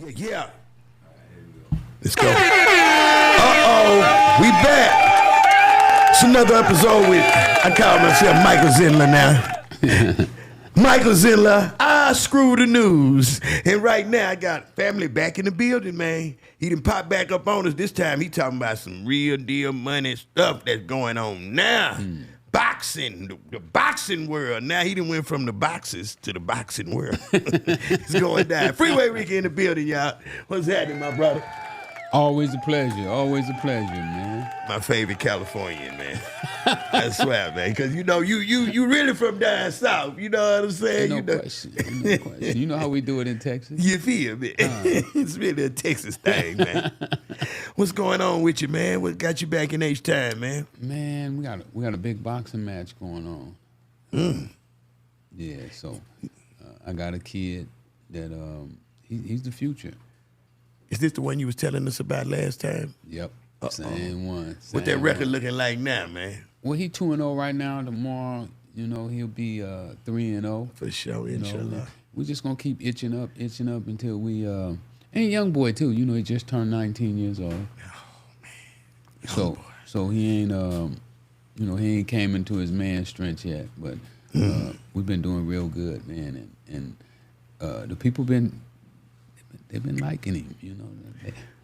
Yeah. Let's go. Uh-oh, we back. It's another episode with, I call myself Michael Zindler now. Michael Zindler, I screw the news. And right now I got family back in the building, man. He done pop back up on us. This time he talking about some real deal money stuff that's going on now. Boxing, the boxing world. Now he done went from the boxes to the boxing world. It's going down. Freeway Rick in the building, y'all. What's happening, my brother? Always a pleasure, man. My favorite Californian, man. I swear, man, because you know you really from down south. You know what I'm saying? No question. You know how we do it in Texas? You feel me? It's really a Texas thing, man. What's going on with you, man? What got you back in H-Time, man? Man, we got a big boxing match going on. Yeah, so I got a kid that he's the future. Is this the one you was telling us about last time? Yep, same one. What that record looking like now, man? Well, he 2-0 right now. Tomorrow, you know, he'll be 3-0. For sure, inshallah. We're just gonna keep itching up until we. And a young boy too. You know, he just turned 19 years old. Oh man. So he ain't he ain't came into his man strength yet. But we've been doing real good, man. And the people they've been liking him, you know.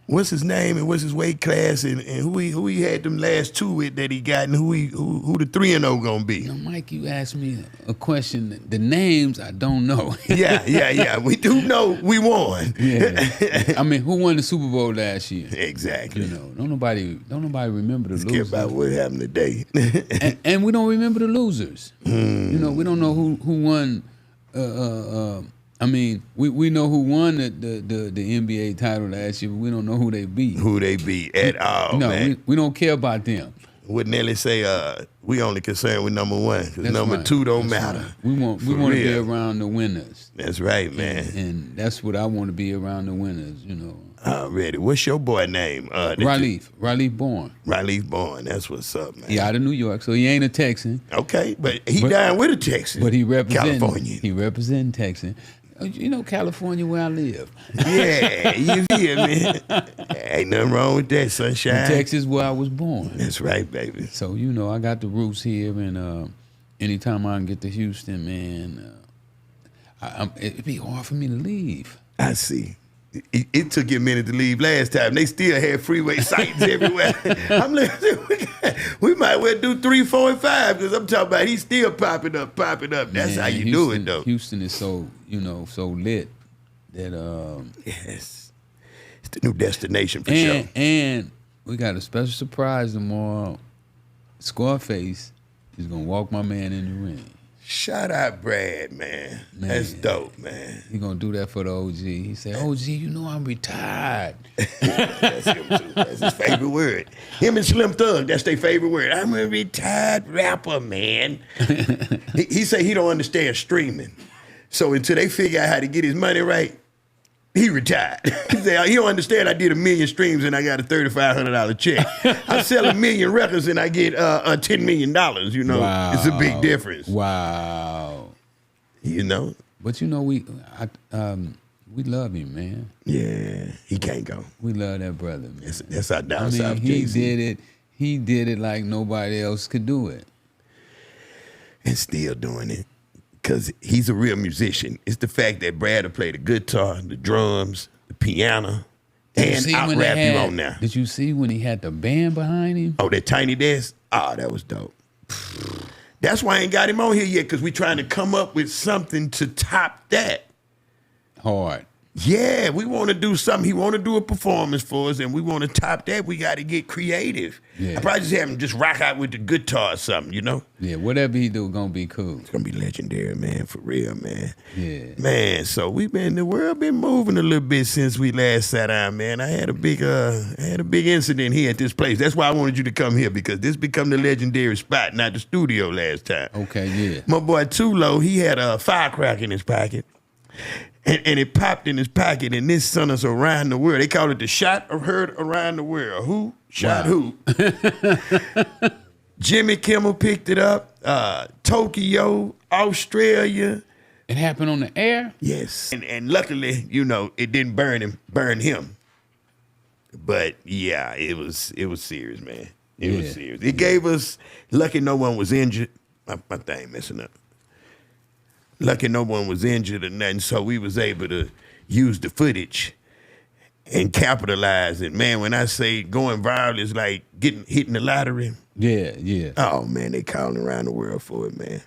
What's his name and what's his weight class and who he had them last two with that he got and who the 3-0 gonna be? You know, Mike, you asked me a question. The names I don't know. Yeah. We do know we won. Yeah. I mean, who won the Super Bowl last year? Exactly. You know, don't nobody remember the Let's losers. care about what happened today. and we don't remember the losers. You know, we don't know who won. I mean, we know who won the NBA title last year, but we don't know who they beat. Who they beat at all, no, man. we don't care about them. Would Nelly say we only concerned with number one because number right. two don't That's matter. Right. We want to be around the winners. That's right, man. And that's what I want to be, around the winners, you know. Already. What's your boy name? Raleek Born. Raleek Born. That's what's up, man. He out of New York, so he ain't a Texan. Okay, but he down with a Texan. But he represents California. He represents Texan. You know California where I live. Yeah, you feel me? Ain't nothing wrong with that, sunshine. Texas where I was born. That's right, baby. So, you know, I got the roots here, and anytime I can get to Houston, man, it'd be hard for me to leave. I see. It took you a minute to leave last time. They still had freeway sightings everywhere. I'm like, we might well do 3, 4, and 5 because I'm talking about he's still popping up. That's man, how you Houston, do it, though. Houston is so lit that yes, it's the new destination for sure. And we got a special surprise tomorrow. Scarface is gonna walk my man in the ring. Shout out Brad, man. That's dope, man. He gonna do that for the OG. He said, OG, you know I'm retired. That's him too. That's his favorite word. Him and Slim Thug, that's their favorite word. I'm a retired rapper, man. he say he don't understand streaming. So until they figure out how to get his money right, he retired. He said, he don't understand I did 1 million streams and I got a $3,500 check. I sell 1 million records and I get $10 million, you know. Wow. It's a big difference. Wow. You know? But you know, we love him, man. Yeah, he can't go. We love that brother, man. That's our down south. He did it like nobody else could do it. And still doing it. Because he's a real musician. It's the fact that Brad will play the guitar, the drums, the piano, and out-rap you on now. Did you see when he had the band behind him? Oh, that Tiny Desk? Oh, that was dope. That's why I ain't got him on here yet, because we trying to come up with something to top that. Hard. Yeah, we want to do something. He want to do a performance for us, and we want to top that. We got to get creative. Yeah. I probably just have him just rock out with the guitar or something, you know? Yeah, whatever he do, gonna be cool. It's gonna be legendary, man, for real, man. Yeah. Man, so the world been moving a little bit since we last sat down, man. I had a big incident here at this place. That's why I wanted you to come here, because this become the legendary spot, not the studio last time. Okay, yeah. My boy Tulo, he had a firecracker in his pocket. And it popped in his pocket, and this sent us around the world. They call it the shot of heard around the world. Who shot who? Jimmy Kimmel picked it up. Tokyo, Australia, It happened on the air? Yes. And luckily, it didn't burn him. But yeah, it was serious, man. It was serious. It gave us, lucky no one was injured. My thing messing up. Lucky no one was injured or nothing, so we was able to use the footage and capitalize it. Man, when I say going viral is like hitting the lottery. Yeah. Oh man, they calling around the world for it, man.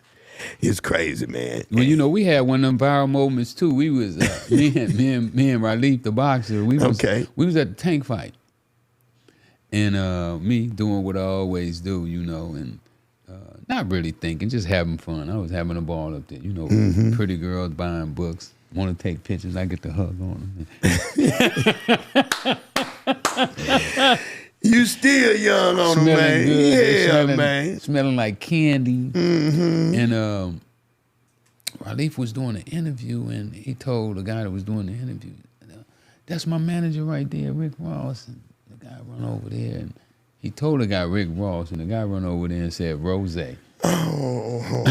It's crazy, man. Well, we had one of them viral moments too. We was me and Raleef, the boxer. We was at the tank fight, and me doing what I always do, and not really thinking, just having fun. I was having a ball up there, Pretty girls buying books, want to take pictures. I get to hug on them. You still young on them, man. Good. Man. Smelling like candy. And Raleef was doing an interview, and he told the guy that was doing the interview, that's my manager right there, Rick Ross. And the guy run over there, and he told the guy Rick Ross, and the guy run over there and said, Rose. Oh,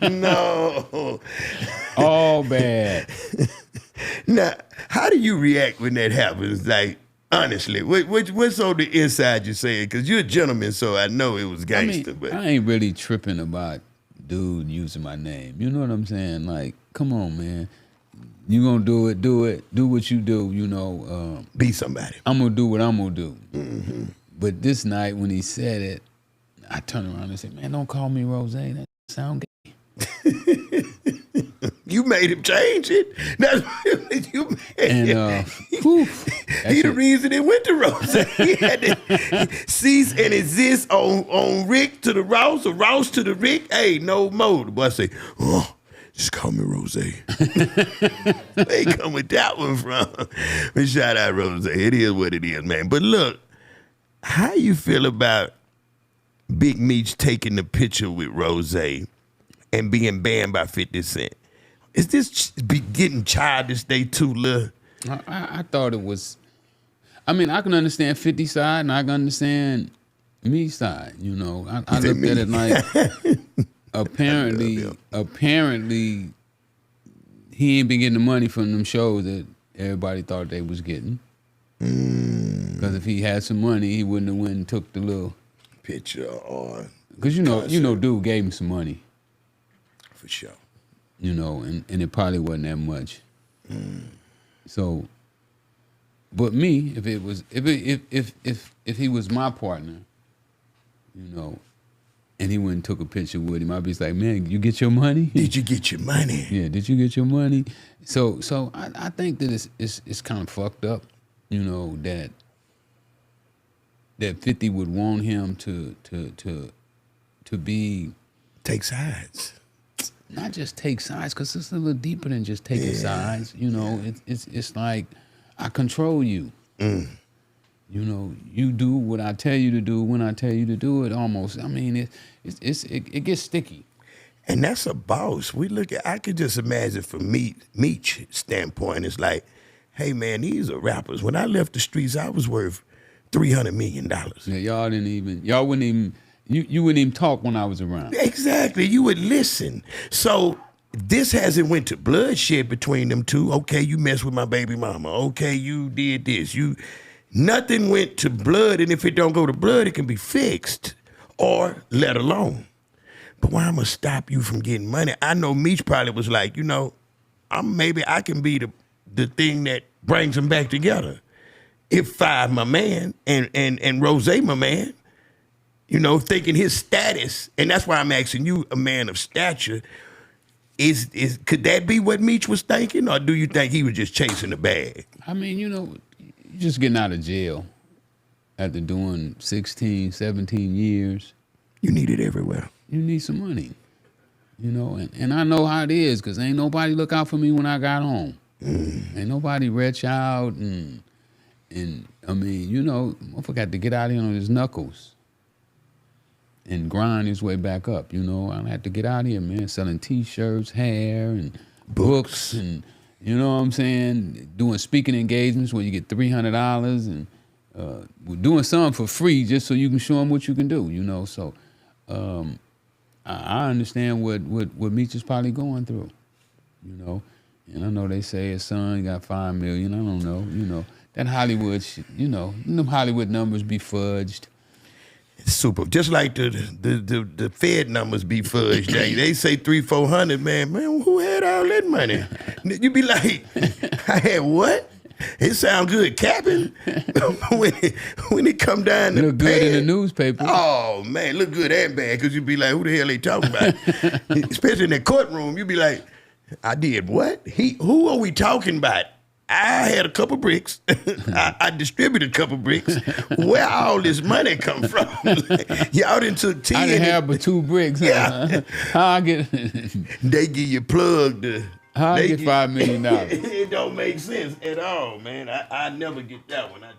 no. All bad. Now, how do you react when that happens? Like, honestly, what's on the inside you saying? Because you're a gentleman, so I know it was gangster. But I ain't really tripping about dude using my name. You know what I'm saying? Like, come on, man. You gonna do it. Do what you do, be somebody. I'm gonna do what I'm gonna do. Mm-hmm. But this night when he said it, I turned around and said, man, don't call me Rose. That sound gay. You made him change it. That's what you made. And he the reason it went to Rose. He had to cease and exist on Rick to the Ross or Ross to the Rick. Hey, no more. The boy say, just call me Rose. They come with that one from. But shout out Rose. It is what it is, man. But look, how you feel about Big Meech taking the picture with Rose and being banned by 50 Cent? Is this getting childish day too, Lil? I thought it was. I mean, I can understand 50 side and I can understand me side. I looked at it like apparently he ain't been getting the money from them shows that everybody thought they was getting. Because if he had some money, he wouldn't have went and took the little picture on. Because dude gave him some money. For sure. And it probably wasn't that much. So, but me, if it was if he was my partner, and he went and took a picture with him, I'd be like, man, you get your money? Did you get your money? Yeah, did you get your money? So I think that it's kind of fucked up, that 50 would want him to be take sides. Not just take sides, because it's a little deeper than just taking sides. It's like I control you. You do what I tell you to do when I tell you to do it. Almost. I mean, it gets sticky. And that's a boss. I could just imagine from Meech standpoint, it's like, hey man, these are rappers. When I left the streets, I was worth $300 million. Yeah, y'all wouldn't even. You wouldn't even talk when I was around. Exactly. You would listen. So this hasn't went to bloodshed between them two. Okay, you messed with my baby mama. Okay, you did this. Nothing went to blood, and if it don't go to blood, it can be fixed or let alone. But why I'm gonna stop you from getting money? I know Meech probably was like, maybe I can be the thing that brings them back together. If Five my man and Rose my man. Thinking his status, and that's why I'm asking you, a man of stature, could that be what Meech was thinking, or do you think he was just chasing the bag? I mean, you're just getting out of jail after doing 16, 17 years. You need it everywhere. You need some money, and I know how it is, because ain't nobody look out for me when I got home. Ain't nobody retch out, and I mean, motherfucker had to get out here on his knuckles and grind his way back up, I had to get out here, man, selling T-shirts, hair, and books, and, what I'm saying, doing speaking engagements where you get $300, and we're doing something for free just so you can show them what you can do, So I understand what Meech is probably going through, you know. And I know they say his son got $5 million. I don't know, you know. That Hollywood shit, you know, them Hollywood numbers be fudged. It's super. Just like the Fed numbers be fudged. They say 300-400, man, who had all that money? You be like, I had what? It sound good capping. when it come down to look good in the newspaper. Oh, man, look good and bad, because you be like, who the hell they talking about? Especially in that courtroom, you be like, I did what? Who are we talking about? I had a couple bricks. I distributed a couple bricks. Where all this money come from? Y'all done took 10. I didn't have but 2 bricks. Yeah. How I get? They give you plugged. How I get $5 million? It don't make sense at all, man. I never get that one. I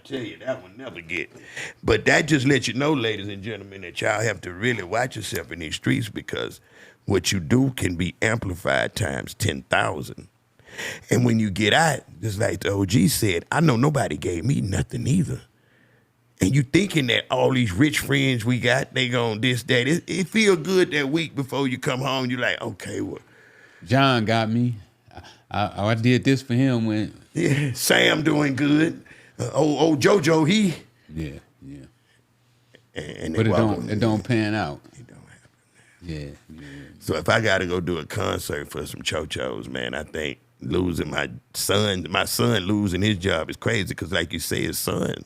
tell you, that one never get. But that just lets you know, ladies and gentlemen, that y'all have to really watch yourself in these streets, because what you do can be amplified times 10,000. And when you get out, just like the OG said, I know nobody gave me nothing either. And you thinking that all these rich friends we got, they gon' this, that. It feel good that week before you come home. You like, okay, well. John got me. I did this for him when. Yeah, Sam doing good. Old JoJo, he. Yeah. And but it don't pan out. It don't happen. Yeah. So if I got to go do a concert for some chochos, man, I think losing my son losing his job is crazy, because like you say, his son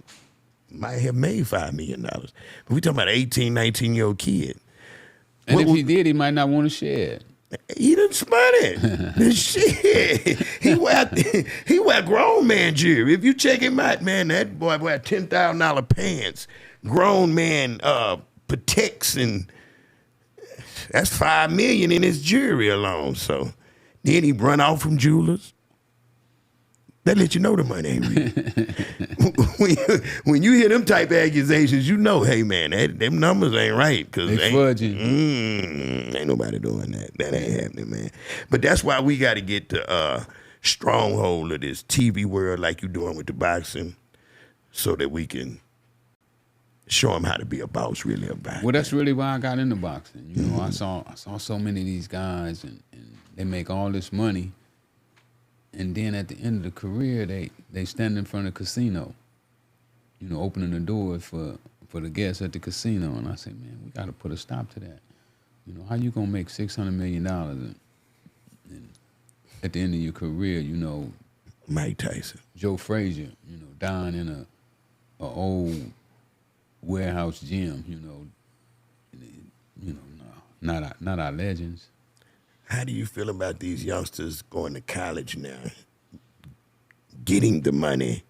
might have made $5 million. But we talking about an 18, 19-year-old kid. And if he did, he might not want to share it. He done spun it. Shit. He wear grown man jewelry. If you check him out, man, that boy wear $10,000 pants. Grown man protects, and that's $5 million in his jewelry alone. So then he run off from jewelers. That let you know the money ain't real. when you hear them type of accusations, you know, hey man, them numbers ain't right, because they fudging. Ain't nobody doing that. That ain't happening, man. But that's why we got to get the stronghold of this TV world, like you doing with the boxing, so that we can show them how to be a boss really about. Well, that's really why I got into boxing. You know, I saw so many of these guys, and they make all this money. And then at the end of the career, they stand in front of the casino, you know, opening the doors for the guests at the casino. And I say, man, we got to put a stop to that. You know, how you going to make $600 million and at the end of your career, you know, Mike Tyson, Joe Frazier, you know, dying in a old warehouse gym, you know, no, not our legends. How do you feel about these youngsters going to college now, getting the money,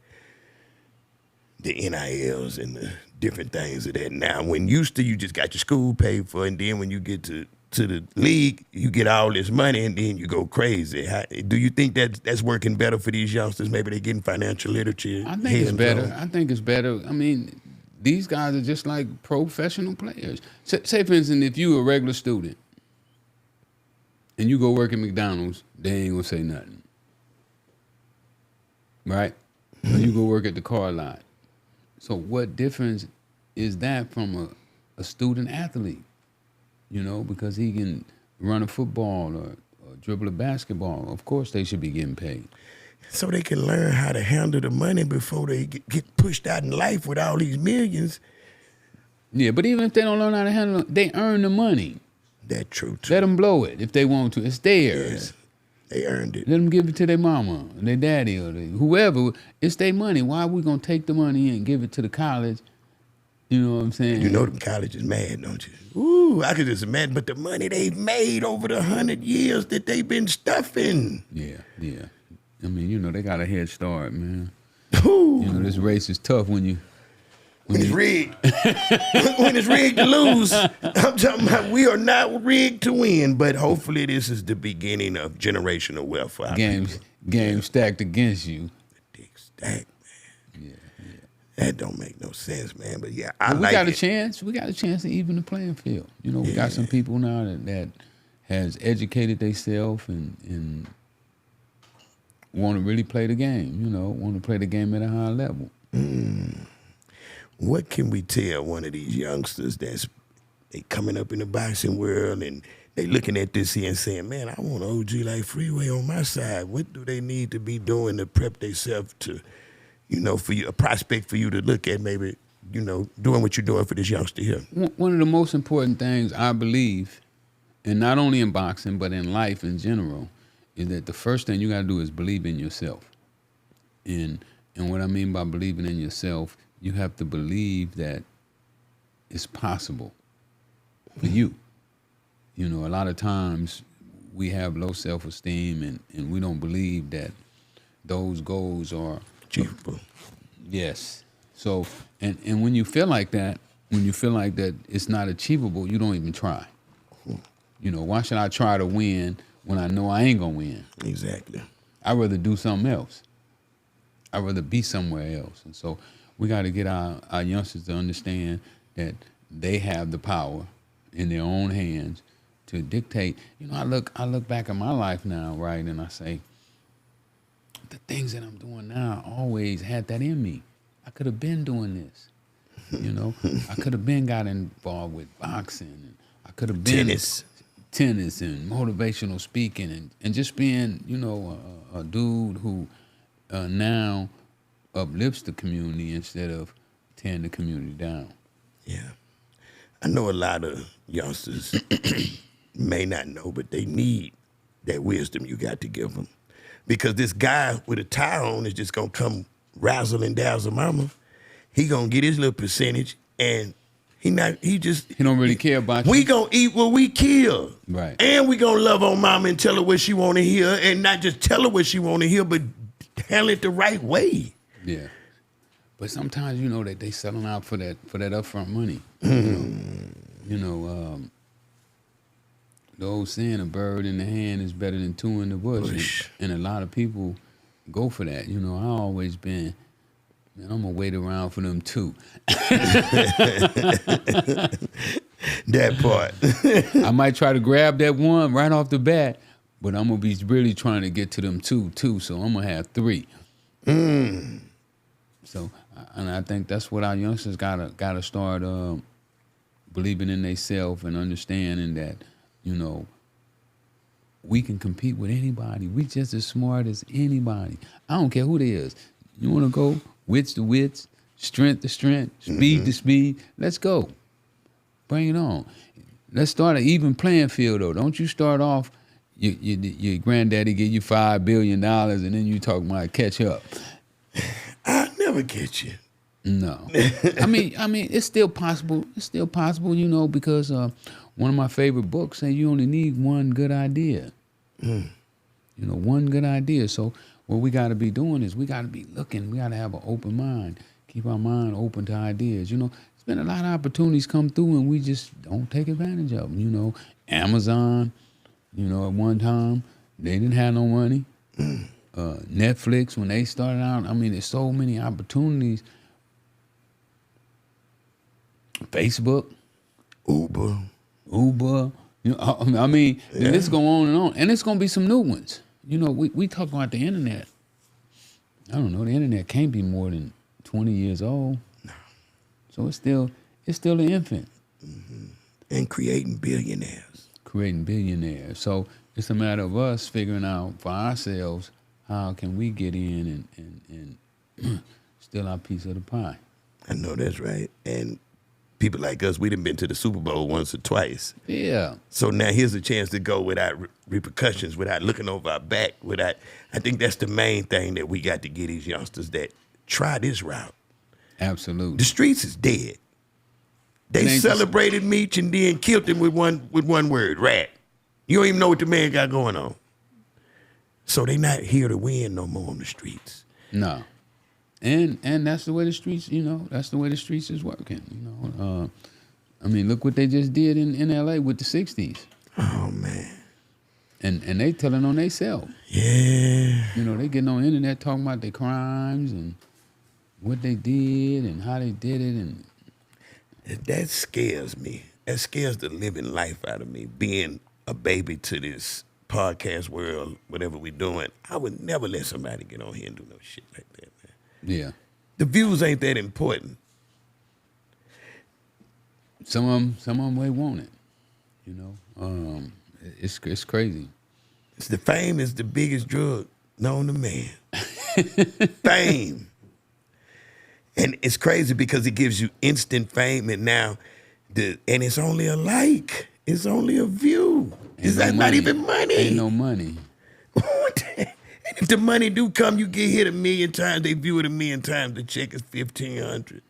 the NILs and the different things of that? Now, when used to, you just got your school paid for, and then when you get to the league, you get all this money, and then you go crazy. Do you think that's working better for these youngsters? Maybe they're getting financial literacy. I think it's better. I think it's better. I mean, these guys are just like professional players. Say for instance, if you a regular student, and you go work at McDonald's, they ain't gonna say nothing. Right? Or you go work at the car lot. So what difference is that from a student athlete? You know, because he can run a football or dribble a basketball. Of course they should be getting paid. So they can learn how to handle the money before they get pushed out in life with all these millions. Yeah, but even if they don't learn how to handle it, they earn the money. That's true, too. Let them blow it if they want to. It's theirs. Yeah, they earned it. Let them give it to their mama, their daddy, or whoever. It's their money. Why are we going to take the money and give it to the college? You know what I'm saying? You know them colleges mad, don't you? Ooh, I could just imagine. But the money they've made over the 100 years that they've been stuffing. Yeah. I mean, you know, they got a head start, man. Ooh. You know, this race is tough when it's rigged. When it's rigged to lose. I'm talking about we are not rigged to win, but hopefully this is the beginning of generational wealth for our people. Game stacked against you. The dick stacked, man. Yeah. That don't make no sense, man. But yeah, We got a chance to even the playing field. You know, we got some people now that has educated themselves and want to really play the game. You know, want to play the game at a high level. What can we tell one of these youngsters that's they coming up in the boxing world and they looking at this here and saying, man, I want an OG like Freeway on my side. What do they need to be doing to prep themselves to, for you, a prospect for you to look at maybe, doing what you're doing for this youngster here? One of the most important things I believe, and not only in boxing, but in life in general, is that the first thing you got to do is believe in yourself. And what I mean by believing in yourself, you have to believe that it's possible for you. A lot of times we have low self-esteem and we don't believe that those goals are achievable. Yes. So, and when you feel like that, it's not achievable, you don't even try. Why should I try to win when I know I ain't gonna win? Exactly. I'd rather do something else. I'd rather be somewhere else. And so we got to get our youngsters to understand that they have the power in their own hands to dictate. I look back at my life now, right, and I say, the things that I'm doing now always had that in me. I could have been doing this. I could have been got involved with boxing. And I could have been tennis and motivational speaking and just being, a dude who now uplifts the community instead of tearing the community down. Yeah. I know a lot of youngsters may not know, but they need that wisdom you got to give them. Because this guy with a tie on is just going to come razzle and dazzle mama. He going to get his little percentage, and he don't really care about you. We going to eat what we kill. Right. And we going to love on mama and tell her what she want to hear, and not just tell her what she want to hear, but handle it the right way. Yeah. But sometimes, that they selling out for that upfront money. The old saying, a bird in the hand is better than two in the bush. And a lot of people go for that. I always been, man, I'm going to wait around for them too. That part. I might try to grab that one right off the bat, but I'm going to be really trying to get to them two, so I'm going to have three. So, and I think that's what our youngsters gotta start believing in themselves and understanding that, we can compete with anybody. We just as smart as anybody. I don't care who they is. You want to go wits to wits, strength to strength, speed to speed. Let's go. Bring it on. Let's start an even playing field, though. Don't you start off, your granddaddy give you $5 billion and then you talk about catch up. I'll never catch you. No. I mean, it's still possible. It's still possible, because one of my favorite books say you only need one good idea. One good idea. So what we got to be doing is we got to be looking. We got to have an open mind. Keep our mind open to ideas. There's been a lot of opportunities come through and we just don't take advantage of them. Amazon, at one time, they didn't have no money. Netflix, when they started out, there's so many opportunities. Facebook, Uber. The list go on, and it's gonna be some new ones. We talk about the internet. I don't know, the internet can't be more than 20 years old. No. So it's still an infant. And creating billionaires. So it's a matter of us figuring out for ourselves how can we get in and steal our piece of the pie. I know that's right. And people like us, we done been to the Super Bowl once or twice. Yeah. So now here's a chance to go without repercussions, without looking over our back. I think that's the main thing that we got to get these youngsters that try this route. Absolutely. The streets is dead. They celebrated Meech and then killed him with one word, rat. You don't even know what the man got going on. So they not here to win no more on the streets. No. And that's the way the streets, that's the way the streets is working, look what they just did in L.A. with the 60s. Oh, man. And they telling on themselves. Yeah. They getting on the internet talking about their crimes and what they did and how they did it. And that scares me. That scares the living life out of me, being a baby to this podcast world, whatever we doing. I would never let somebody get on here and do no shit like that, man. Yeah. The views ain't that important. some of them may want it. You know, it's crazy. It's the fame is the biggest drug known to man. Fame. And it's crazy because it gives you instant fame, and now, and it's only a like. It's only a view. Is that not even money? Ain't no money. And if the money do come, you get hit 1 million times. They view it 1 million times. The check is $1,500,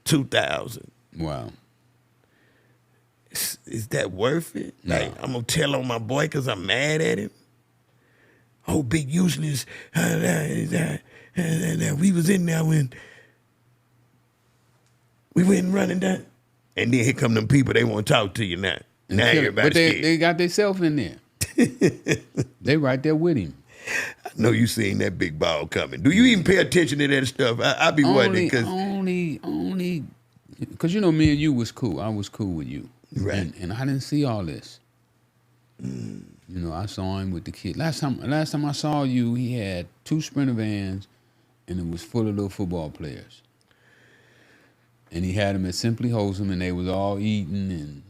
$2,000. Wow. Is that worth it? No. Like, I'm gonna tell on my boy because I'm mad at him. Oh, big useless. We was in there when we went running down, and then here come them people. They want to talk to you now. Now everybody's scared. But they got themselves in there. They right there with him. I know you seen that big ball coming. Do you even pay attention to that stuff? I be wondering because only because you know me and you was cool. I was cool with you, right? And I didn't see all this. You know, I saw him with the kid. Last time I saw you, he had 2 Sprinter vans, and it was full of little football players. And he had them at Simply Wholesome, and they was all eating, and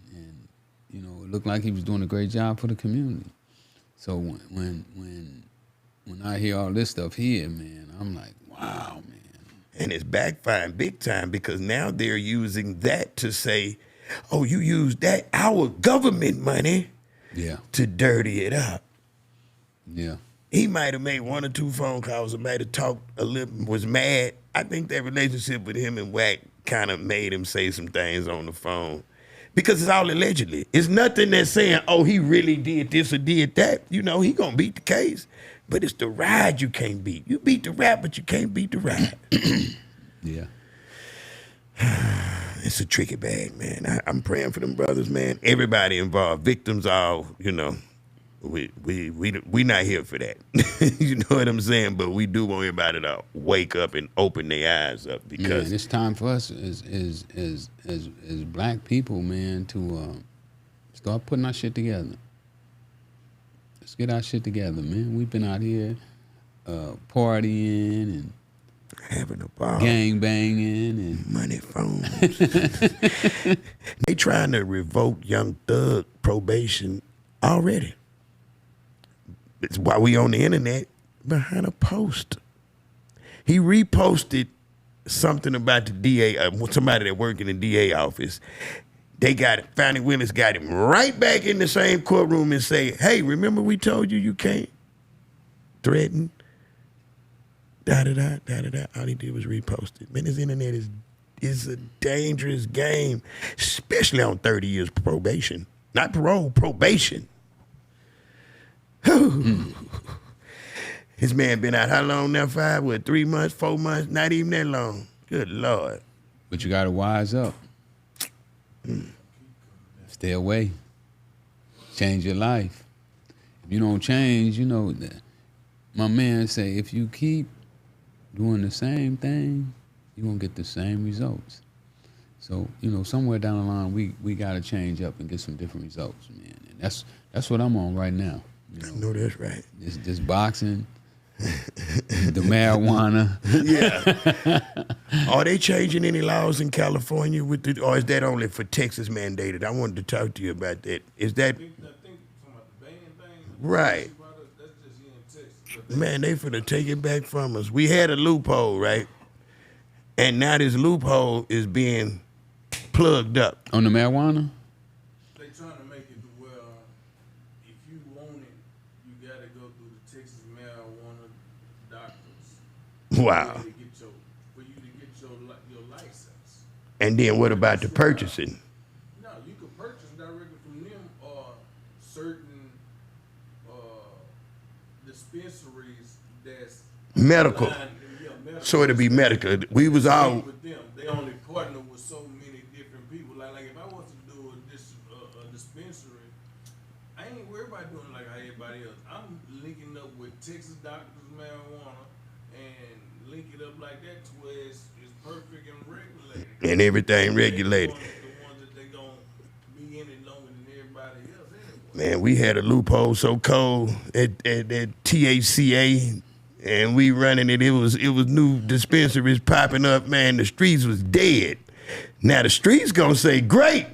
you know, it looked like he was doing a great job for the community. So when I hear all this stuff here, man, I'm like, wow, man. And it's backfiring big time because now they're using that to say, oh, you used that, our government money, to dirty it up. Yeah. He might have made 1 or 2 phone calls or might have talked a little, was mad. I think that relationship with him and Wack kind of made him say some things on the phone because it's all allegedly. It's nothing that's saying, oh, he really did this or did that. You know, he gonna beat the case. But it's the ride you can't beat. You beat the rap, but you can't beat the ride. Yeah. It's a tricky bag, man. I'm praying for them brothers, man. Everybody involved, victims, all, you know. We not here for that. You know what I'm saying? But we do want everybody to wake up and open their eyes up because man, it's time for us as black people, man, to start putting our shit together. Let's get our shit together, man. We've been out here partying and having a ball, gang banging and money phones. They trying to revoke Young Thug probation already. It's why we on the internet behind a post. He reposted something about the DA, somebody that worked in the DA office. They got it. Fannie Willis got him right back in the same courtroom and say, hey, remember we told you can't threaten? Da-da-da. All he did was repost it. Man, this internet is a dangerous game, especially on 30 years probation. Not parole, probation. His man been out how long now? 3 months, 4 months? Not even that long. Good Lord. But you got to wise up. Stay away. Change your life. If you don't change, you know, my man say, if you keep doing the same thing, you're going to get the same results. So, you know, somewhere down the line, we got to change up and get some different results, man. And that's what I'm on right now. You know, I know that's right. This boxing, the marijuana. Yeah. Are they changing any laws in California or is that only for Texas mandated? I wanted to talk to you about that. Is that I think from the ban thing, right? That's just here in Texas. Man, they finna take it back from us. We had a loophole, right? And now this loophole is being plugged up. On the marijuana? They trying to make it to where if you want it, you gotta go through the Texas marijuana doctors. Wow. For you to get your license. And then what about the purchasing? No, you can purchase directly from them or certain dispensaries that's Medical. medical. So it'll be medical. We was all With them, they only partner with so many different people. Like if I was to do a dispensary, I ain't worried about doing like how everybody else. I'm linking up with Texas Doctors Marijuana and link it up like that to where it's perfect and regulated. and everything regulated. The ones that they gonna be in it longer than everybody else anyway. Man, we had a loophole so cold at THCA, and we running it. It was new dispensaries popping up. Man, the streets was dead. Now the streets gonna say, great,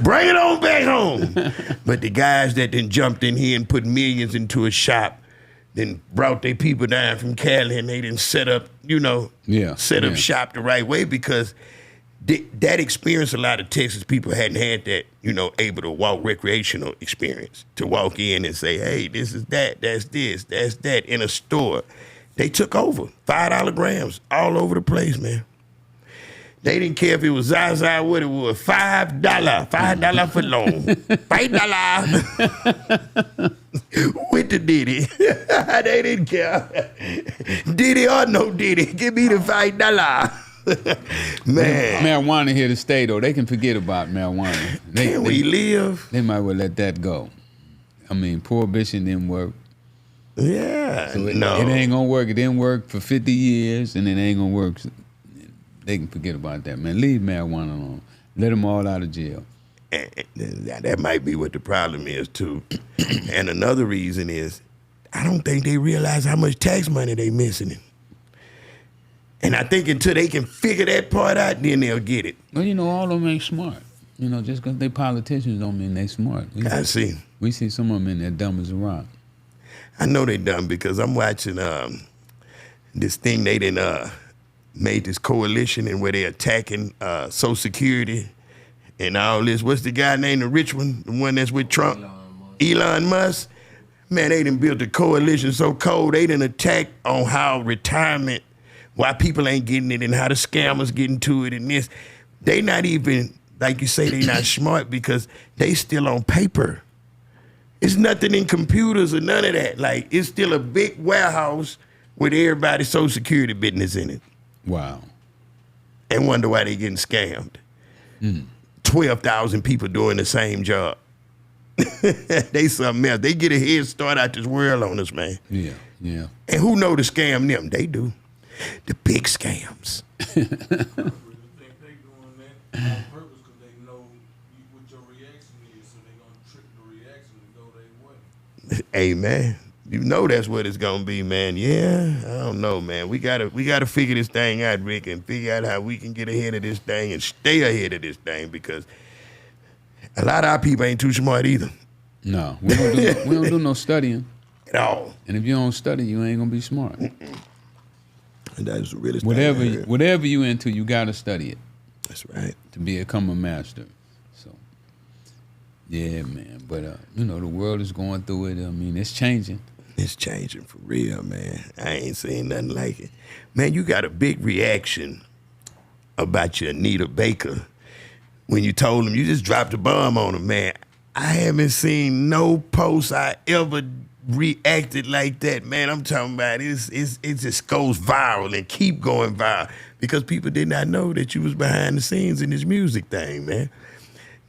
Bring it on back home. But the guys that then jumped in here and put millions into a shop, then brought their people down from Cali and they didn't set up, set up shop the right way because that experience, a lot of Texas people hadn't had that, able to walk recreational experience, to walk in and say, hey, this is that, that's this, that's that in a store. They took over, $5 grams all over the place, man. They didn't care if it was Zaza, what it was, $5 for long, $5 with the Diddy. They didn't care. Diddy or no Diddy, give me the $5. Man. Marijuana here to stay, though. They can forget about marijuana. Can we live? They might well let that go. I mean, prohibition didn't work. Yeah, so it ain't gonna work. It didn't work for 50 years, and it ain't gonna work. They can forget about that, man. Leave marijuana alone. Let them all out of jail. And that might be what the problem is, too. And another reason is, I don't think they realize how much tax money they missing. And I think until they can figure that part out, then they'll get it. Well, all of them ain't smart. Just because they politicians don't mean they smart. I see. We see some of them in there dumb as a rock. I know they dumb because I'm watching this thing they done made this coalition and where they attacking Social Security and all this. What's the guy named, the rich one, the one that's with Trump? Elon Musk. Man, they done built a coalition so cold, they done attack on how retirement, why people ain't getting it and how the scammers getting to it and this. They not even, like you say, they not smart because they still on paper. It's nothing in computers or none of that. Like, it's still a big warehouse with everybody's Social Security business in it. Wow. And wonder why they getting scammed. 12,000 people doing the same job. They something else. They get a head start out this world on us, man. Yeah. And who know to scam them? They do. The big scams. I really think they doing that on purpose because they know what your reaction is, so they gonna trick the reaction to go their way. Hey, man. You know that's what it's gonna be, man. Yeah, I don't know, man. We gotta figure this thing out, Rick, and figure out how we can get ahead of this thing and stay ahead of this thing because a lot of our people ain't too smart either. No, we don't do no studying at all. And if you don't study, you ain't gonna be smart. And that's really whatever you into, you gotta study it. That's right. To become a master. So, yeah, man. But the world is going through it. I mean, it's changing. It's changing for real, man. I ain't seen nothing like it. Man, you got a big reaction about your Anita Baker when you told him you just dropped a bomb on him, man. I haven't seen no post I ever reacted like that, man. I'm talking about it just goes viral and keep going viral because people did not know that you was behind the scenes in this music thing, man.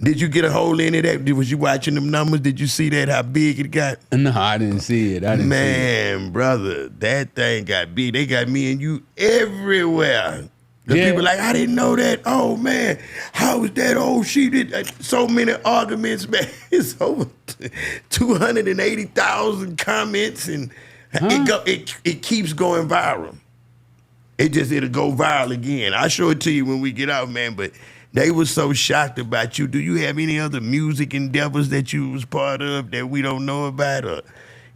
Did you get a hold in it? Was you watching them numbers? Did you see that, how big it got? No, I didn't see it. Man, brother, that thing got big. They got me and you everywhere. The people like, I didn't know that. Oh, man, how is that? Oh, she did so many arguments, man. It's over 280,000 comments, and it keeps going viral. It'll go viral again. I'll show it to you when we get out, man, but they were so shocked about you. Do you have any other music endeavors that you was part of that we don't know about, or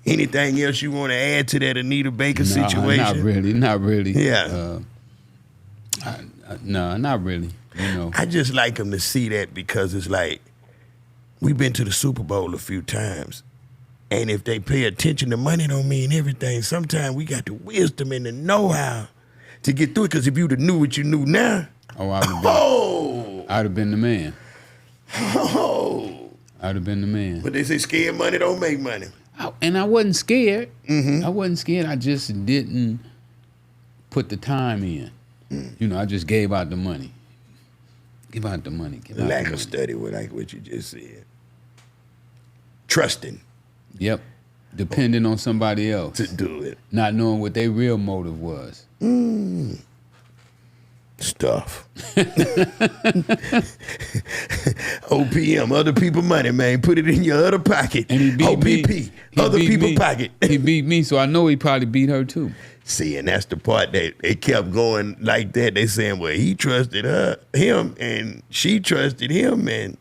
anything else you want to add to that Anita Baker situation? Not really. Yeah. No, not really. I just like them to see that because it's like, we've been to the Super Bowl a few times, and if they pay attention, the money don't mean everything. Sometimes we got the wisdom and the know-how to get through it, because if you'd have knew what you knew now, I'd have been the man. I'd have been the man. But they say scared money don't make money. And I wasn't scared. I wasn't scared. I just didn't put the time in. I just gave out the money. Give out the money. Lack of study, like what you just said. Trusting. Yep. Depending on somebody else. To do it. Not knowing what their real motive was. Stuff. OPM, other people money, man. Put it in your other pocket. And he beat OPP, me. other people pocket. He beat me, so I know he probably beat her too. See, and that's the part that they kept going like that. They saying, well, he trusted him, and she trusted him, and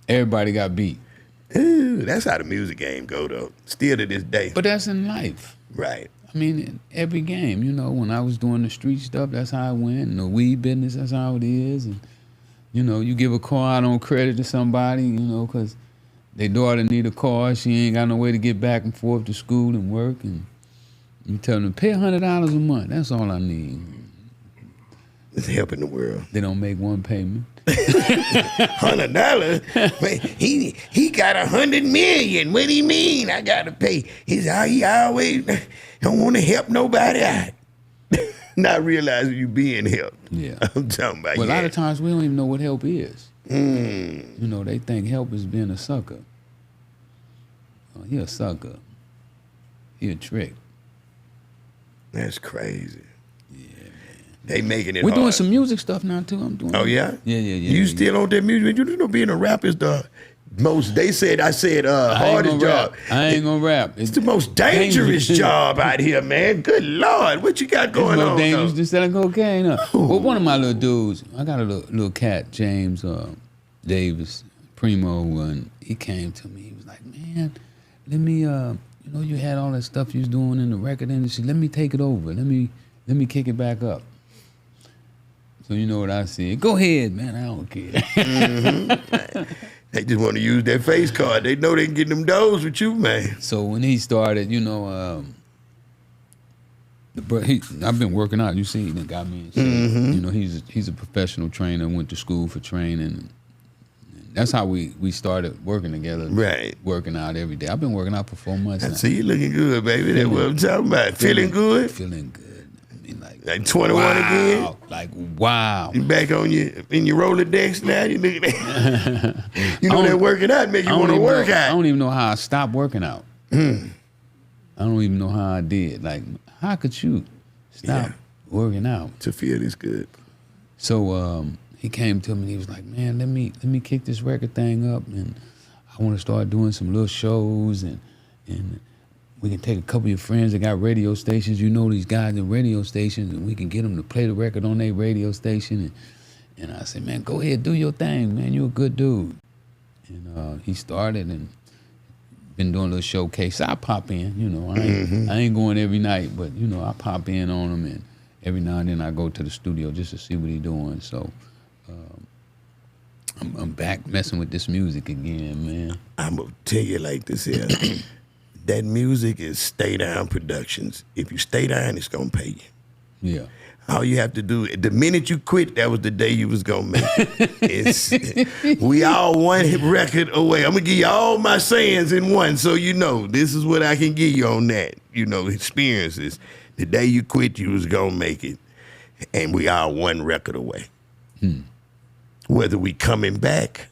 everybody got beat. Ooh, that's how the music game go, though. Still to this day. But that's in life. Right. I mean, in every game, you know, when I was doing the street stuff, that's how I went. And the weed business, that's how it is. And, you know, you give a car out on credit to somebody, you know, because their daughter need a car. She ain't got no way to get back and forth to school and work. And you tell them, pay $100 a month. That's all I need. It's helping the world. They don't make one payment. $100? Man, he got 100 million. What do you mean I got to pay? He always don't want to help nobody out. Not realizing you being helped. Yeah. I'm talking about. Well, a lot of times we don't even know what help is. You know, they think help is being a sucker. Oh, he a sucker. He a trick. That's crazy. They making it We're hard. doing some music stuff now, too. I'm doing Oh, yeah? Yeah. You still on that music? You know, being a rapper is the most, hardest job. I ain't gonna rap. It's the most dangerous job out here, man. Good Lord. What you got going It's more on, dangerous though? than selling cocaine. Well, one of my little dudes, I got a little cat, James Davis, Primo, and he came to me. He was like, man, let me, you know, you had all that stuff you was doing in the record industry. Let me take it over. Let me kick it back up. So you know what I said? Go ahead, man. I don't care. They just want to use their face card. They know they can get them doors with you, man. So when he started, you know, I've been working out. You see, he done got me in shape. You know, he's a professional trainer. Went to school for training. That's how we started working together. Right. Working out every day. I've been working out for 4 months now. I see you looking good, baby. That's what I'm talking about. Feeling good? Feeling good. I mean, Like 21 wow. again? Like, wow. You back on in your Rolodex now? You look at that. You know that working out make you want to work out. I don't even know how I stopped working out. I don't even know how I did. Like, how could you stop working out? To feel this good. So he came to me and he was like, man, let me kick this record thing up, and I want to start doing some little shows, and we can take a couple of your friends that got radio stations. You know these guys in radio stations, and we can get them to play the record on their radio station. And I said, man, go ahead, do your thing, man. You're a good dude. And he started and been doing a little showcase. I pop in, you know. I ain't going every night, but, you know, I pop in on him, and every now and then I go to the studio just to see what he's doing. So I'm back messing with this music again, man. I'm going to tell you like this here. That music is Stay Down Productions. If you stay down, it's going to pay you. Yeah. All you have to do, the minute you quit, that was the day you was going to make it. We all one record away. I'm going to give you all my sayings in one, so you know this is what I can give you on that. You know, experiences. The day you quit, you was going to make it. And we are one record away. Whether we coming back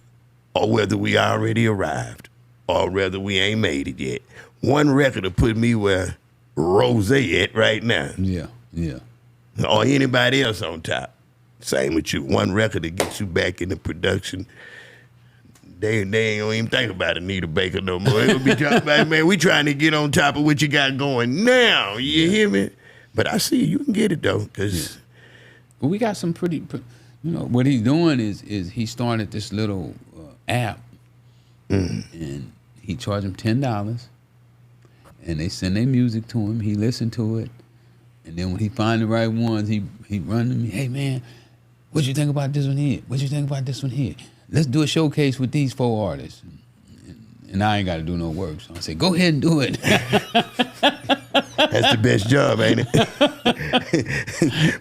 or whether we already arrived or whether we ain't made it yet. One record will put me where Rose at right now. Yeah. Or anybody else on top. Same with you. One record to get you back in the production. They ain't gonna even think about Anita Baker no more. They gonna be talking about, man, we trying to get on top of what you got going now. You hear me? But I see you can get it though, cause. But we got some pretty, you know, what he's doing is he started this little app, and he charged them $10, and they send their music to him. He listened to it, and then when he find the right ones, he run to me. Hey man, what you think about this one here? What you think about this one here? Let's do a showcase with these 4 artists. And I ain't got to do no work, so I say, go ahead and do it. That's the best job, ain't it?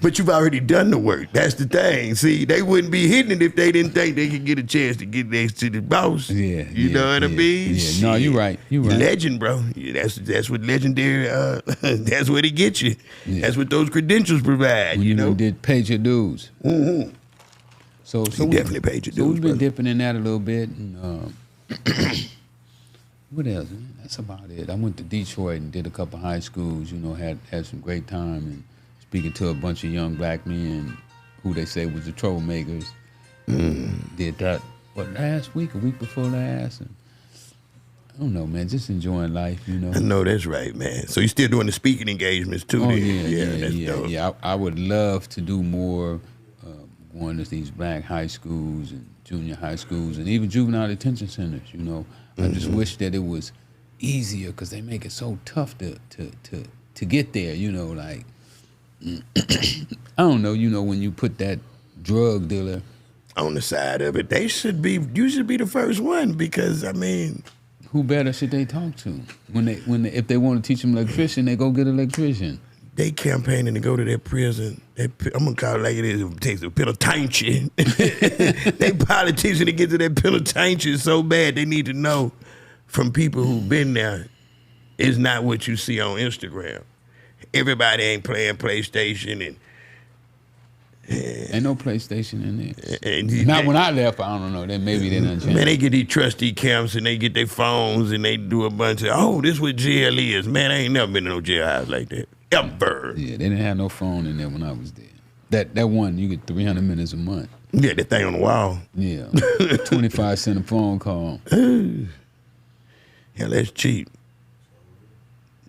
But you've already done the work. That's the thing. See, they wouldn't be hitting it if they didn't think they could get a chance to get next to the boss. Yeah, you know what I mean? Yeah. No, you're right. You're right. Legend, bro. Yeah, that's what legendary. That's what it gets you. Yeah. That's what those credentials provide. When you know, did paid your dues. So you definitely paid your dues. So we've been brother. dipping in that a little bit. And, what else? That's about it. I went to Detroit and did a couple high schools. You know, had some great time and speaking to a bunch of young black men who they say was the troublemakers. Did that, last week, a week before last? And I don't know, man, just enjoying life, you know. I know that's right, man. So you still doing the speaking engagements too? Oh, then? That's dope. yeah. I would love to do more going to these black high schools and junior high schools and even juvenile detention centers, you know. I just wish that it was easier because they make it so tough to get there, you know, like, I don't know, you know, when you put that drug dealer on the side of it, you should be the first one because, I mean, who better should they talk to? If they want to teach them electrician, they go get an electrician. They campaigning to go to their prison. I'm gonna call it like it is. It takes a penitentiary. They politicians to get to that penitentiary so bad they need to know from people who've been there. It's not what you see on Instagram. Everybody ain't playing PlayStation and. Ain't no PlayStation in there. Not when I left, I don't know. Then maybe they done changed. Man, they get these trustee camps and they get their phones and they do a bunch of, this what jail is. Man, I ain't never been in no jailhouse like that. Ever. Yeah, they didn't have no phone in there when I was there. That one, you get 300 minutes a month. Yeah, that thing on the wall. Yeah. 25 cents a phone call. Yeah, that's cheap.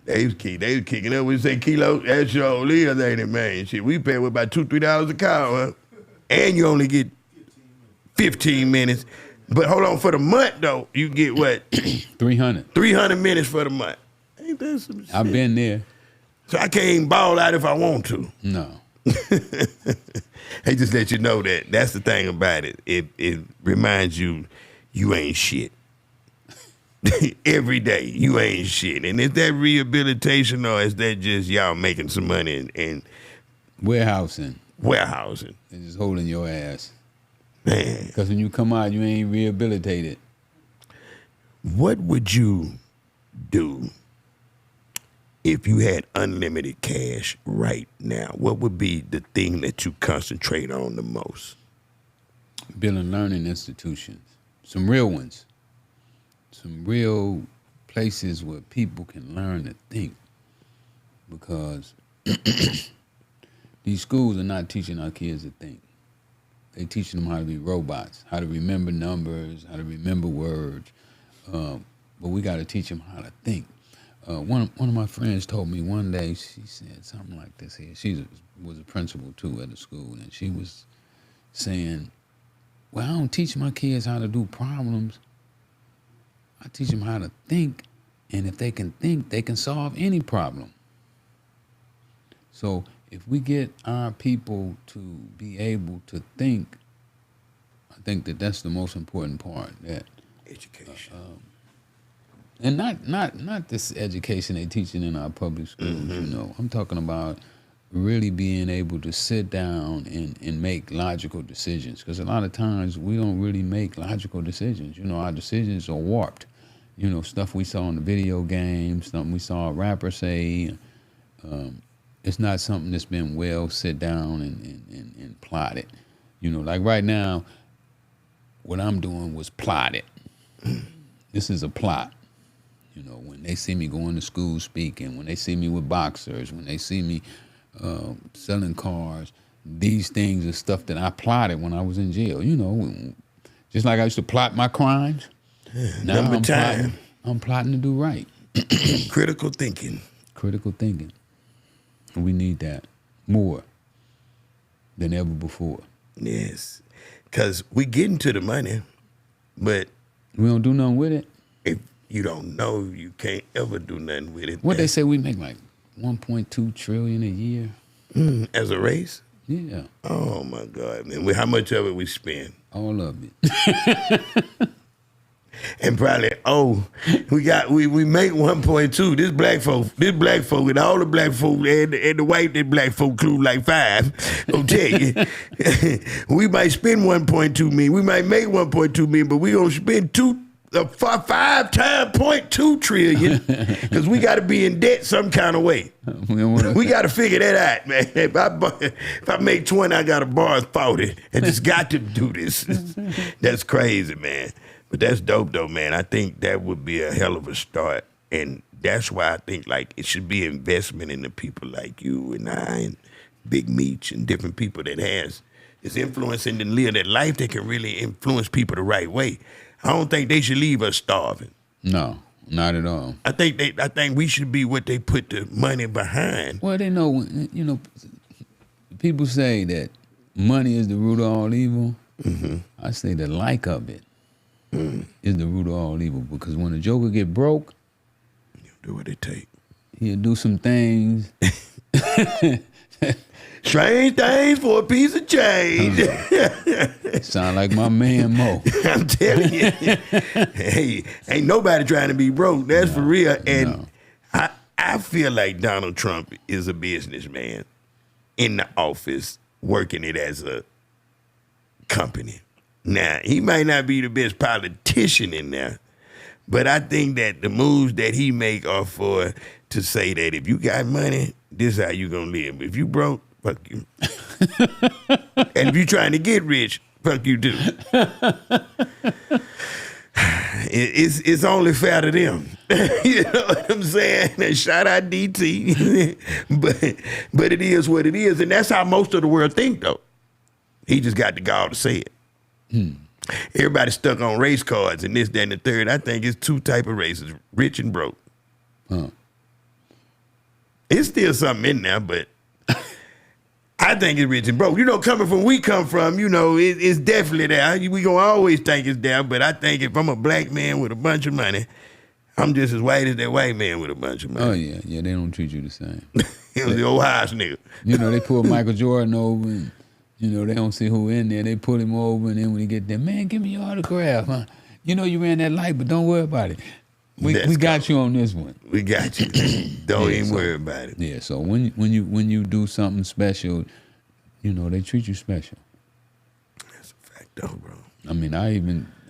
They was kicking up. We say, Kilo, that's your old is, ain't it, man? Shit, we pay with about $2-3 a call, huh? And you only get 15 minutes. But hold on, for the month, though, you get what? 300. 300 minutes for the month. Ain't that some shit? I've been there. So I can't even ball out if I want to. No. They just let you know that. That's the thing about it. It reminds you ain't shit. Every day, you ain't shit. And is that rehabilitation or is that just y'all making some money and warehousing? Warehousing. And just holding your ass. Man. Because when you come out, you ain't rehabilitated. What would you do if you had unlimited cash right now? What would be the thing that you concentrate on the most? Building learning institutions. Some real ones. Some real places where people can learn to think. Because these schools are not teaching our kids to think. They teaching them how to be robots, how to remember numbers, how to remember words. But we got to teach them how to think. One of my friends told me one day, she said something like this here. She was a principal, too, at the school, and she was saying, well, I don't teach my kids how to do problems. I teach them how to think, and if they can think, they can solve any problem. So if we get our people to be able to think, I think that's the most important part. That education. And not this education they teaching in our public schools, you know. I'm talking about really being able to sit down and make logical decisions. Because a lot of times we don't really make logical decisions. You know, our decisions are warped. You know, stuff we saw in the video games, something we saw a rapper say. It's not something that's been well sit down and plotted. You know, like right now, what I'm doing was plotted. This is a plot. You know, when they see me going to school speaking, when they see me with boxers, when they see me selling cars, these things are stuff that I plotted when I was in jail. You know, just like I used to plot my crimes. Now I'm plotting to do right. Critical thinking. Critical thinking. And we need that more than ever before. Yes. Because we get into the money, but we don't do nothing with it. If you don't know, you can't ever do nothing with it. What they say we make like 1.2 trillion a year. As a race? Yeah. Oh my God, man. How much of it we spend? All of it. And probably, we make 1.2. This black folk, and all the black folk and the white black folk include like 5. I'll tell you. We might spend 1.2 million. We might make 1.2 million, but we gonna spend 5 times 0.2 trillion because we got to be in debt some kind of way. We got to figure that out, man. If I make 20, I got to borrow 40. I just got to do this. That's crazy, man. But that's dope, though, man. I think that would be a hell of a start. And that's why I think, like, it should be investment in the people like you and I and Big Meech and different people that is influencing and live that life that can really influence people the right way. I don't think they should leave us starving. No, not at all. I think we should be what they put the money behind. Well, they know, people say that money is the root of all evil. Mm-hmm. I say the like of it is the root of all evil, because when a joker get broke, He'll do what it take. He'll do some things. Strange things for a piece of change. Sound like my man Mo. I'm telling you. Hey, ain't nobody trying to be broke. That's for real. And I feel like Donald Trump is a businessman in the office working it as a company. Now, he might not be the best politician in there, but I think that the moves that he make are for to say that if you got money, this is how you gonna live. If you broke, fuck you. And if you trying to get rich, fuck you too. It's only fair to them. You know what I'm saying? And shout out DT. but it is what it is. And that's how most of the world think, though. He just got the gall to say it. Everybody's stuck on race cards and this, that, and the third. I think it's two type of races, rich and broke. It's still something in there, but I think it's rich and broke. You know, coming from where we come from, you know, it's definitely there. We gonna always think it's there, but I think if I'm a black man with a bunch of money, I'm just as white as that white man with a bunch of money. Oh, yeah, they don't treat you the same. He was the old house nigga. You know, they pull Michael Jordan over and, you know, they don't see who in there. They pull him over, and then when he get there, man, give me your autograph, huh? You know you ran that light, but don't worry about it. We got you on this one. We got you. Don't even worry about it. Yeah, so when you do something special, you know, they treat you special. That's a fact though, bro. I mean,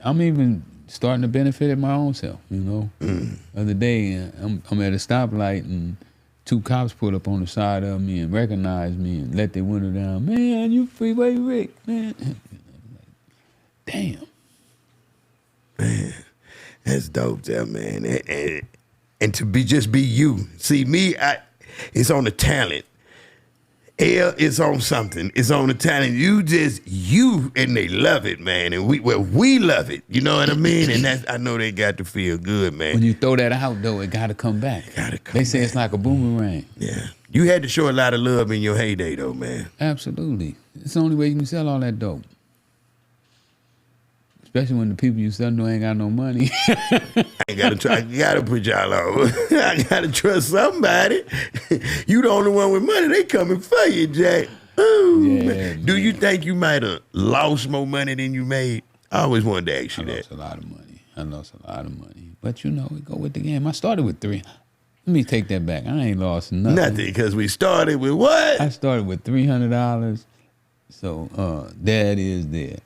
I'm even starting to benefit it my own self, you know. The other day, I'm at a stoplight, and 2 cops pulled up on the side of me and recognized me and let their window down. Man, you Freeway Rick, man. Damn. Man, that's dope there, man. And to just be you. See, me, it's on the talent. L is on something. It's on the talent. You, and they love it, man. And we love it. You know what I mean? And I know they got to feel good, man. When you throw that out, though, it got to come back. They say it's like a boomerang. Yeah. You had to show a lot of love in your heyday, though, man. Absolutely. It's the only way you can sell all that dope. Especially when the people you sell to ain't got no money. I gotta put y'all on. I gotta trust somebody. You the only one with money. They coming for you, Jack. Ooh, Yeah, man. Do you think you might have lost more money than you made? I always wanted to ask you that. I lost a lot of money. But you know, we go with the game. I started with 3. Let me take that back. I ain't lost nothing. Nothing, because we started with what? I started with $300. So that is there.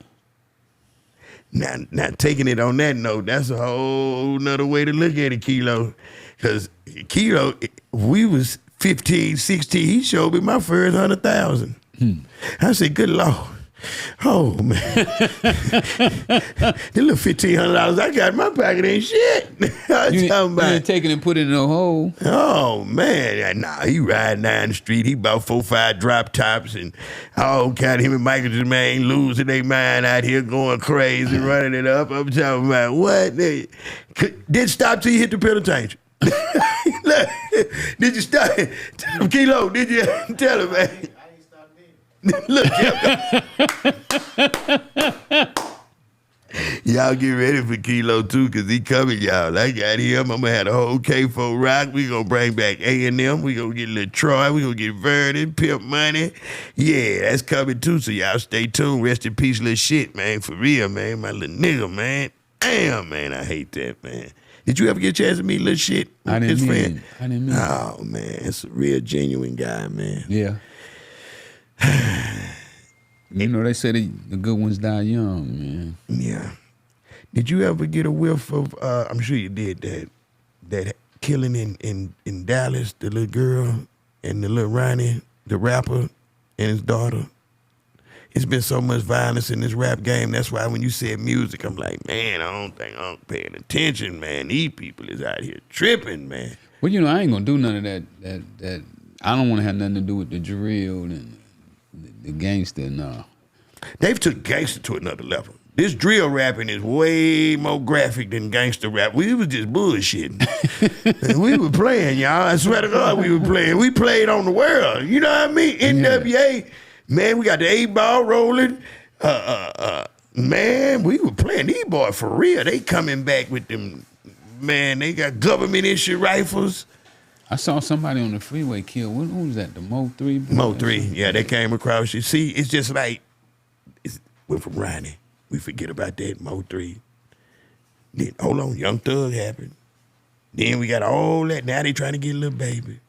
Now taking it on that note, that's a whole nother way to look at it, Kilo. Because Kilo, we was 15, 16, he showed me my first 100,000. I said, good Lord. Oh, man. The little $1,500 I got in my pocket ain't shit. You ain't taking and put it in a hole. Oh, man. Nah, he riding down the street. He bought 4, 5 drop tops, and all kind of him and Michael Jermaine losing their mind out here, going crazy, running it up. I'm talking about what? Didn't stop till you hit the penitentiary. Look, did you stop? Tell him, Kilo, did you? Tell him, man. Look, y'all get ready for Kilo too, cause he coming, y'all. I got him. I'm gonna have the whole K4 rock. We gonna bring back A&M. We gonna get a little Troy. We gonna get Vernon, Pimp Money. Yeah, that's coming too. So y'all stay tuned. Rest in peace, little shit, man. For real, man. My little nigga, man. Damn, man. I hate that, man. Did you ever get a chance to meet little shit? I didn't meet him. Oh man, it's a real genuine guy, man. Yeah. You know, they say the good ones die young, man. Yeah. Did you ever get a whiff of, I'm sure you did, that killing in Dallas, the little girl and the little Ronnie, the rapper, and his daughter? It's been so much violence in this rap game. That's why when you said music, I'm like, man, I don't think I'm paying attention, man. These people is out here tripping, man. Well, you know, I ain't gonna do none of that. I don't want to have nothing to do with the drill and the gangster, no. They've took gangster to another level. This drill rapping is way more graphic than gangster rap. We was just bullshitting. And we were playing, y'all. I swear to God, we were playing. We played on the world. You know what I mean? NWA, man, we got the 8-ball rolling. Man, we were playing. These boys for real. They coming back with them, man, they got government issue rifles. I saw somebody on the freeway killed. Who was that? The Mo 3? Mo 3, yeah, they came across you. See, it's just like, we're from Ronnie. We forget about that, Mo 3. Then, hold on, Young Thug happened. Then we got all that. Now they trying to get a little baby.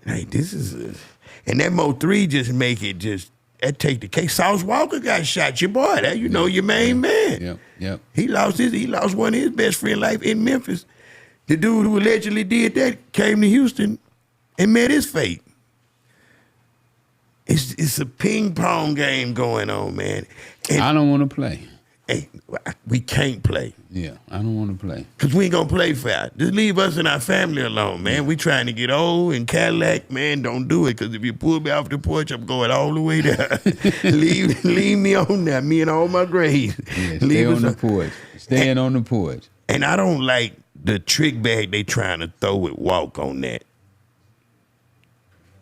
Like, this is and that Mo 3 just make it just, that take the case. Sauce Walker got shot, your boy. That, you know, your main man. Yep. He lost one of his best friend life in Memphis. The dude who allegedly did that came to Houston and met his fate. It's a ping pong game going on, man. And, I don't want to play. Hey, we can't play. Yeah, I don't want to play. Because we ain't going to play fair. Just leave us and our family alone, man. We trying to get old and Cadillac, man, don't do it. Because if you pull me off the porch, I'm going all the way there. leave me on there, me and all my grades. Yeah, stay on the porch. Staying on the porch. And I don't like the trick bag they trying to throw with Walk on that.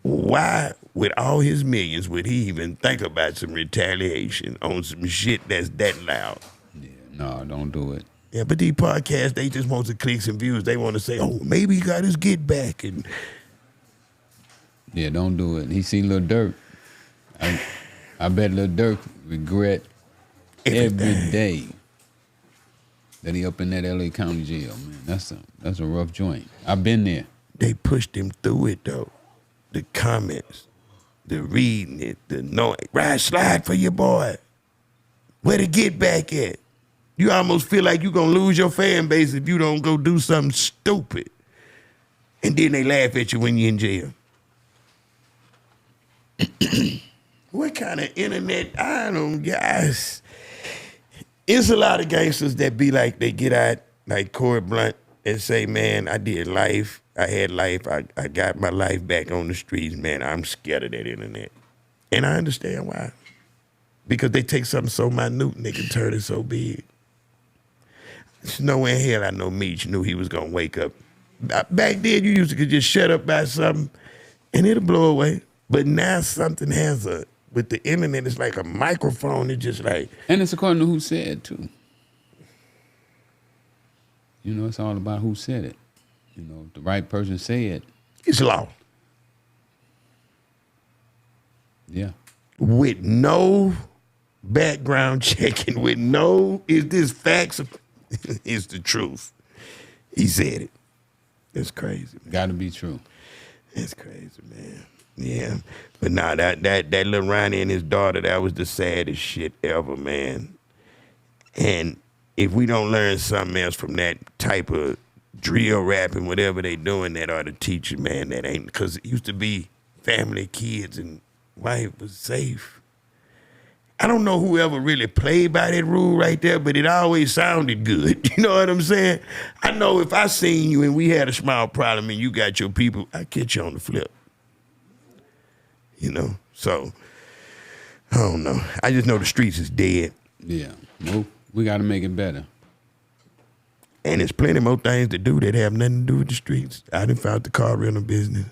Why, with all his millions, would he even think about some retaliation on some shit that's that loud? Yeah, no, don't do it. Yeah, but these podcasts, they just want the clicks and views. They want to say, oh, maybe he got his get back. And yeah, don't do it. He seen Lil Durk. I bet Lil Durk regret every day that he up in that LA County jail, man. That's a rough joint. I've been there. They pushed him through it, though. The comments, the reading it, the knowing. Ride slide for your boy. Where to get back at? You almost feel like you're going to lose your fan base if you don't go do something stupid. And then they laugh at you when you're in jail. What kind of internet? I don't guys. It's a lot of gangsters that be like, they get out like Corey Blunt and say, man, I did life. I had life. I got my life back on the streets, man. I'm scared of that internet. And I understand why. Because they take something so minute and they can turn it so big. There's no way in hell I know Meech knew he was going to wake up. Back then, you used to could just shut up by something and it'll blow away. But now something has with the internet, it's like a microphone. It's just like. And it's according to who said it, too. You know, it's all about who said it. You know, if the right person say it. It's law. Yeah. With no background checking, with no, is this facts? It's the truth. He said it. It's crazy, man. Got to be true. It's crazy, man. Yeah. But nah, that little Ronnie and his daughter, that was the saddest shit ever, man. And if we don't learn something else from that type of drill rapping, whatever they doing, that ought to teach you, man, that ain't, because it used to be family, kids, and wife was safe. I don't know who ever really played by that rule right there, but it always sounded good. You know what I'm saying? I know if I seen you and we had a small problem and you got your people, I'd catch you on the flip. You know? So, I don't know. I just know the streets is dead. Yeah. Well, we got to make it better. And there's plenty more things to do that have nothing to do with the streets. I done found the car rental business.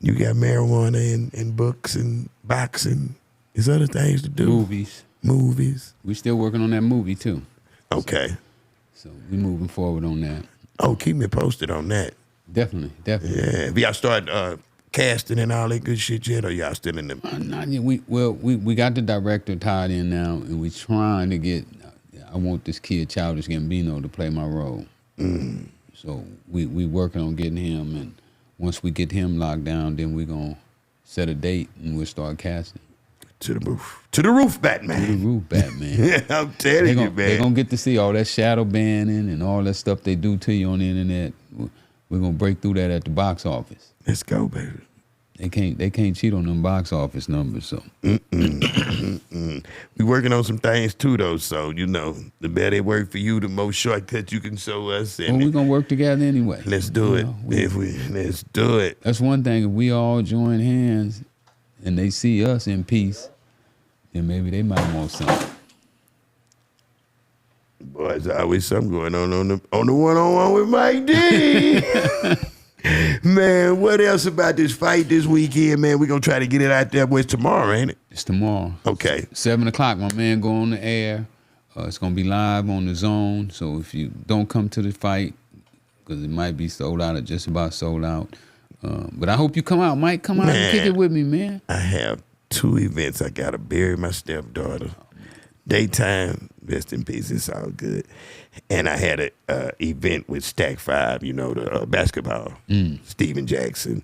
You got marijuana and books and boxing. There's other things to do. Movies. We still working on that movie, too. Okay. So we moving forward on that. Oh, keep me posted on that. Definitely. Yeah. Have y'all started casting and all that good shit yet, or y'all still in the... Not yet. We got the director tied in now, and we trying to get... I want this kid, Childish Gambino, to play my role. Mm. So we working on getting him, and once we get him locked down, then we going to set a date, and we'll start casting. To the roof. To the roof, Batman. To the roof, Batman. I'm telling you, man. They're going to get to see all that shadow banning and all that stuff they do to you on the internet. We're going to break through that at the box office. Let's go, baby. They can't cheat on them box office numbers, so. We working on some things, too, though, so, you know, the better they work for you, the more shortcuts you can show us. And well, we're going to work together anyway. Let's do it. Let's do it. That's one thing. If we all join hands and they see us in peace, then maybe they might want something. Boy, there's always something going on the one-on-one with Mike D. Man, what else about this fight this weekend, man? We're going to try to get it out there. Boy, it's tomorrow, ain't it? It's tomorrow. Okay. 7 o'clock, my man go on the air. It's going to be live on the Zone. So if you don't come to the fight, because it might be sold out or just about sold out. But I hope you come out, Mike. Come out and kick it with me, man. I have 2 events. I got to bury my stepdaughter. Daytime, rest in peace, it's all good. And I had an event with Stack 5, you know, the basketball, Steven Jackson.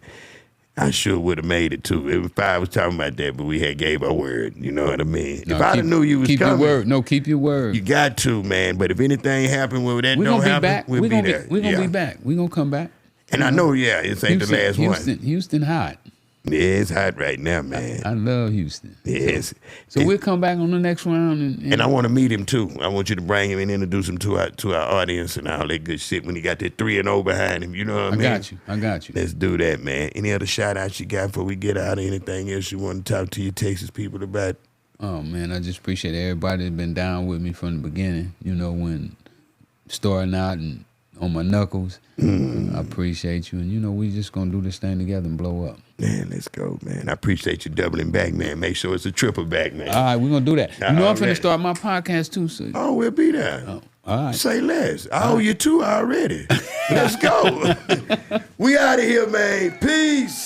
I sure would have made it too. If I was talking about that, but we had gave our word, you know what I mean? No, if I knew you was keep coming. Your word. No, keep your word. You got to, man. But if anything happened where that don't happen, we'll be there. We're going to be back. We're going to come back. And I know, it ain't the last one. Houston hot. Yeah, it's hot right now, man. I love Houston. Yes. So we'll come back on the next round. And I want to meet him, too. I want you to bring him and introduce him to our audience and all that good shit when he got that 3-0 behind him. You know what I mean? I got you. Let's do that, man. Any other shout-outs you got before we get out, or anything else you want to talk to your Texas people about? Oh, man, I just appreciate everybody that's been down with me from the beginning. You know, when starting out and on my knuckles. I appreciate you. And, you know, we just going to do this thing together and blow up. Man, let's go, man. I appreciate you doubling back, man. Make sure it's a triple back, man. All right, we're going to do that. You know, I'm finna start my podcast, too. So. Oh, we'll be there. Oh, all right. Say less. I owe you 2 already. Let's go. We out of here, man. Peace.